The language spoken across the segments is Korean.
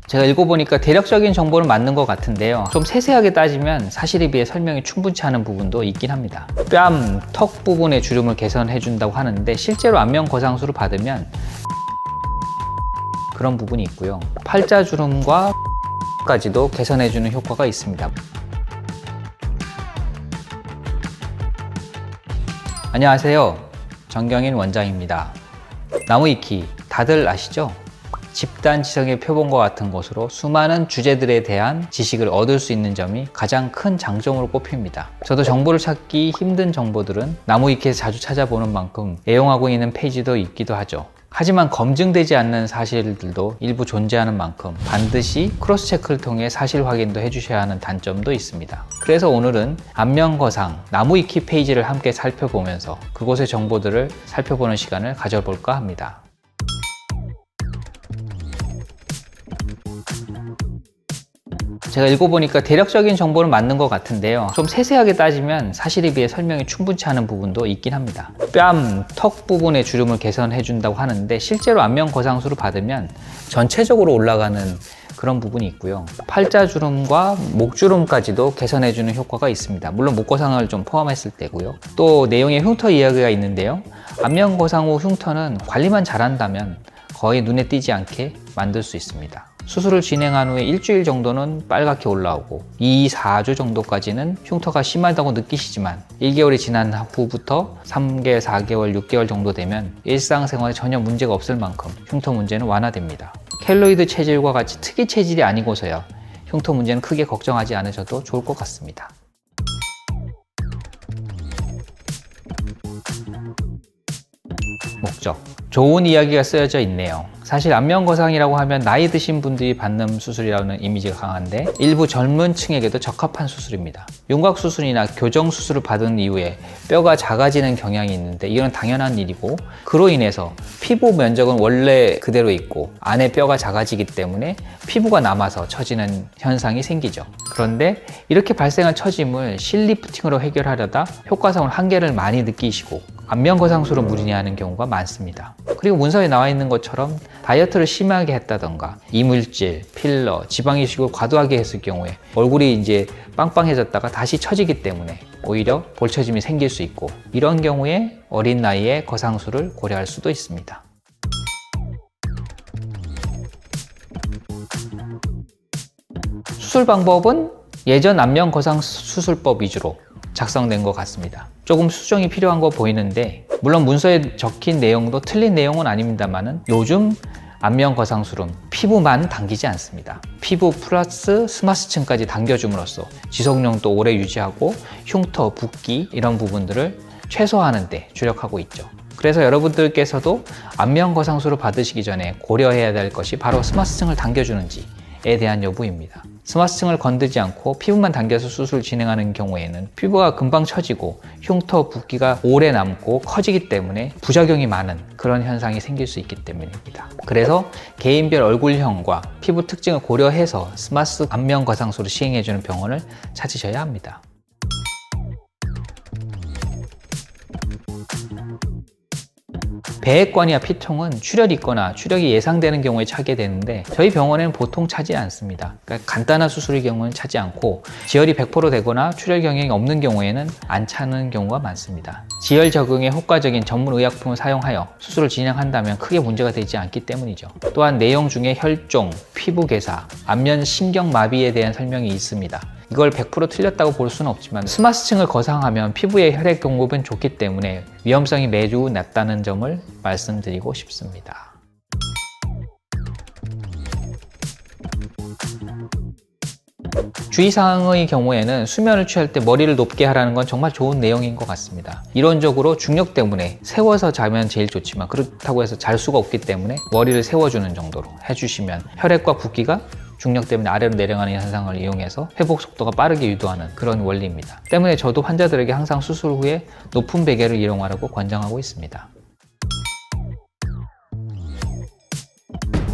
제가 읽어보니까 대략적인 정보는 맞는 것 같은데요. 좀 세세하게 따지면 사실에 비해 설명이 충분치 않은 부분도 있긴 합니다. 뺨, 턱 부분의 주름을 개선해준다고 하는데 실제로 안면 거상술을 받으면 그런 부분이 있고요. 팔자주름과 까지도 개선해주는 효과가 있습니다. 안녕하세요. 정경인 원장입니다. 나무위키 다들 아시죠? 집단 지성의 표본과 같은 곳으로 수많은 주제들에 대한 지식을 얻을 수 있는 점이 가장 큰 장점으로 꼽힙니다. 저도 정보를 찾기 힘든 정보들은 나무위키에서 자주 찾아보는 만큼 애용하고 있는 페이지도 있기도 하죠. 하지만 검증되지 않는 사실들도 일부 존재하는 만큼 반드시 크로스 체크를 통해 사실 확인도 해주셔야 하는 단점도 있습니다. 그래서 오늘은 안면거상 나무위키 페이지를 함께 살펴보면서 그곳의 정보들을 살펴보는 시간을 가져볼까 합니다. 제가 읽어보니까 대략적인 정보는 맞는 것 같은데요. 좀 세세하게 따지면 사실에 비해 설명이 충분치 않은 부분도 있긴 합니다. 뺨, 턱 부분의 주름을 개선해준다고 하는데 실제로 안면 거상술을 받으면 전체적으로 올라가는 그런 부분이 있고요. 팔자주름과 목주름까지도 개선해주는 효과가 있습니다. 물론 목거상을 좀 포함했을 때고요. 또 내용에 흉터 이야기가 있는데요. 안면 거상 후 흉터는 관리만 잘한다면 거의 눈에 띄지 않게 만들 수 있습니다. 수술을 진행한 후에 일주일 정도는 빨갛게 올라오고 2, 4주 정도까지는 흉터가 심하다고 느끼시지만 1개월이 지난 후부터 3개월, 4개월, 6개월 정도 되면 일상생활에 전혀 문제가 없을 만큼 흉터 문제는 완화됩니다. 켈로이드 체질과 같이 특이 체질이 아니고서야 흉터 문제는 크게 걱정하지 않으셔도 좋을 것 같습니다. 목적. 좋은 이야기가 쓰여져 있네요. 사실 안면거상이라고 하면 나이 드신 분들이 받는 수술이라는 이미지가 강한데 일부 젊은 층에게도 적합한 수술입니다. 윤곽수술이나 교정수술을 받은 이후에 뼈가 작아지는 경향이 있는데 이건 당연한 일이고 그로 인해서 피부 면적은 원래 그대로 있고 안에 뼈가 작아지기 때문에 피부가 남아서 처지는 현상이 생기죠. 그런데 이렇게 발생한 처짐을 실리프팅으로 해결하려다 효과상으로 한계를 많이 느끼시고 안면거상술은 무리냐 하는 경우가 많습니다. 그리고 문서에 나와 있는 것처럼 다이어트를 심하게 했다던가 이물질, 필러, 지방 이식을 과도하게 했을 경우에 얼굴이 이제 빵빵해졌다가 다시 처지기 때문에 오히려 볼처짐이 생길 수 있고 이런 경우에 어린 나이에 거상술을 고려할 수도 있습니다. 수술 방법은 예전 안면 거상 수술법 위주로 작성된 것 같습니다. 조금 수정이 필요한 거 보이는데 물론 문서에 적힌 내용도 틀린 내용은 아닙니다만은 요즘 안면 거상술은 피부만 당기지 않습니다. 피부 플러스 스마스층까지 당겨줌으로써 지속력도 오래 유지하고 흉터, 붓기 이런 부분들을 최소화하는 데 주력하고 있죠. 그래서 여러분들께서도 안면 거상술을 받으시기 전에 고려해야 될 것이 바로 스마스층을 당겨주는지에 대한 여부입니다. 스마스층을 건드지 않고 피부만 당겨서 수술을 진행하는 경우에는 피부가 금방 처지고 흉터, 붓기가 오래 남고 커지기 때문에 부작용이 많은 그런 현상이 생길 수 있기 때문입니다. 그래서 개인별 얼굴형과 피부 특징을 고려해서 스마스 안면 거상술을 시행해주는 병원을 찾으셔야 합니다. 배액관이나 피통은 출혈이 있거나 출혈이 예상되는 경우에 차게 되는데 저희 병원에는 보통 차지 않습니다. 그러니까 간단한 수술의 경우는 차지 않고 지혈이 100% 되거나 출혈 경향이 없는 경우에는 안 차는 경우가 많습니다. 지혈 적응에 효과적인 전문 의약품을 사용하여 수술을 진행한다면 크게 문제가 되지 않기 때문이죠. 또한 내용 중에 혈종, 피부 괴사, 안면 신경마비에 대한 설명이 있습니다. 이걸 100% 틀렸다고 볼 수는 없지만 스마스층을 거상하면 피부의 혈액 공급은 좋기 때문에 위험성이 매우 낮다는 점을 말씀드리고 싶습니다. 주의사항의 경우에는 수면을 취할 때 머리를 높게 하라는 건 정말 좋은 내용인 것 같습니다. 이론적으로 중력 때문에 세워서 자면 제일 좋지만 그렇다고 해서 잘 수가 없기 때문에 머리를 세워주는 정도로 해주시면 혈액과 붓기가 중력 때문에 아래로 내려가는 현상을 이용해서 회복 속도가 빠르게 유도하는 그런 원리입니다. 때문에 저도 환자들에게 항상 수술 후에 높은 베개를 이용하라고 권장하고 있습니다.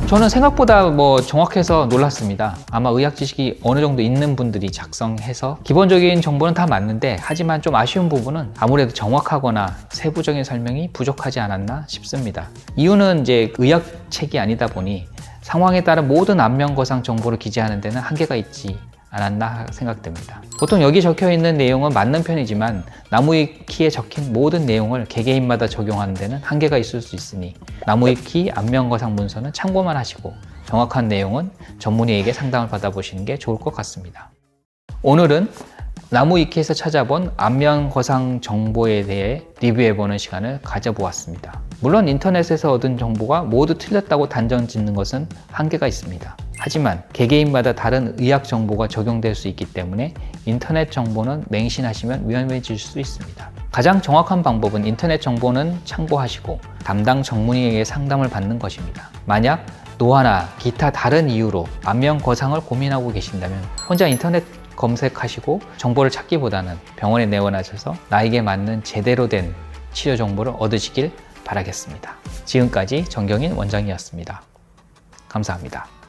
저는 생각보다 정확해서 놀랐습니다. 아마 의학 지식이 어느 정도 있는 분들이 작성해서 기본적인 정보는 다 맞는데 하지만 좀 아쉬운 부분은 아무래도 정확하거나 세부적인 설명이 부족하지 않았나 싶습니다. 이유는 이제 의학책이 아니다 보니 상황에 따른 모든 안면거상 정보를 기재하는 데는 한계가 있지 않았나 생각됩니다. 보통 여기 적혀있는 내용은 맞는 편이지만 나무위키에 적힌 모든 내용을 개개인마다 적용하는 데는 한계가 있을 수 있으니 나무위키 안면거상 문서는 참고만 하시고 정확한 내용은 전문의에게 상담을 받아보시는 게 좋을 것 같습니다. 오늘은 나무위키에서 찾아본 안면거상 정보에 대해 리뷰해보는 시간을 가져보았습니다. 물론 인터넷에서 얻은 정보가 모두 틀렸다고 단정 짓는 것은 한계가 있습니다. 하지만 개개인마다 다른 의학 정보가 적용될 수 있기 때문에 인터넷 정보는 맹신하시면 위험해질 수 있습니다. 가장 정확한 방법은 인터넷 정보는 참고하시고 담당 전문의에게 상담을 받는 것입니다. 만약 노화나 기타 다른 이유로 안면거상을 고민하고 계신다면 혼자 인터넷 검색하시고 정보를 찾기보다는 병원에 내원하셔서 나에게 맞는 제대로 된 치료 정보를 얻으시길 바라겠습니다. 지금까지 정경인 원장이었습니다. 감사합니다.